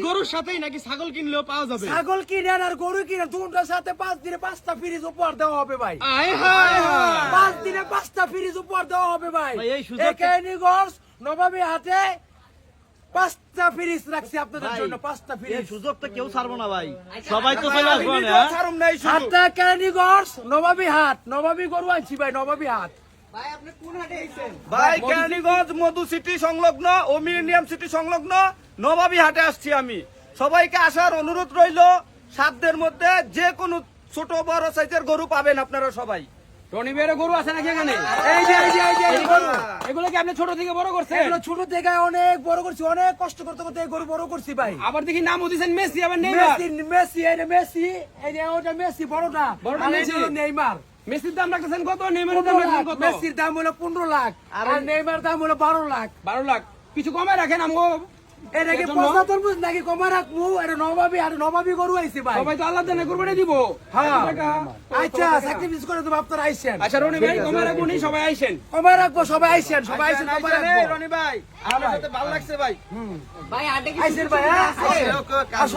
গরুর সাথেই নাকি ছাগল কিনলেও পাওয়া যাবে? ছাগল কিনেন আর গরু কিনেন দুটোর সাথে 5 দিনে 5টা ফ্রিজ উপহার দেওয়া হবে ভাই। আয় হায় হায়। 5 দিনে 5টা ফ্রিজ উপহার দেওয়া হবে ভাই। ভাই, এই সুযোগ- কেরানীগঞ্জ নবাবী হাটে 5টা ফ্রিজ রাখছি আপনাদের ভাই, জন্য, 5টা এই ফ্রিজ। সুযোগ তো কেউ ছাড়বো না ভাই, সবাই তো চলে আসবো না। হাটটা কেরানীগঞ্জ নবাবী হাট, নবাবী গরু আনছি ভাই, নবাবী হাট। ভাই কেরানীগঞ্জ মধু সিটি সংলগ্ন ও মিলেনিয়াম সিটি সংলগ্ন নবাবী হাটে আসছি আমি। সবাইকে আসার অনুরোধ রইল। সাধ্যের মধ্যে যে কোনো ছোট বড় সাইজের গরু পাবেন আপনারা সবাই। টনি বের গরু আছে নাকি এখানে? এই যে এই যে এই যে এই গরু। এগুলো কি আপনি ছোট থেকে বড় করছেন? এগুলো ছোট থেকে অনেক বড় করছি, অনেক কষ্ট করতে করতে এই গরু বড় করছি ভাই। আবার দেখি নামও দিয়েছেন মেসি, আবার নেইমার। মেসি মেসি এই যে মেসি, এই যে ওটা মেসি বড়টা, বড়টা আর এই মেসি। যে নেইমার। মেসির দাম রাখতেছেন কত? নেইমারের দাম 15 রাখতেছেন লাখ, কত? মেসির দাম হলো 15 লাখ আর নেইমার দাম হলো 12 লাখ। 12 লাখ। কিছু কমে রাখেন আমগো। এটা কি এর জন্য? পচা তরমুজ নাকি কমা রাখবো? এটা নবাবী আর নবাবী গরু আইছি ভাই। সবাই তো আল্লাহ জানে কুরবানি দিব। হ্যাঁ। এত টাকা। আচ্ছা স্যাক্রিফাইস করে দেবো, আপনারা আইসেন। আচ্ছা রনি ভাই কমে রাখবো নি, সবাই আইসেন। কমা রাখবো, সবাই আইসেন, সবাই আইসেন, কমা রাখবো। রনি ভাই আপনার সাথে ভালো লাগছে ভাই। আইসেন ভাই, হ্যাঁ? আইসেন। আর সবাই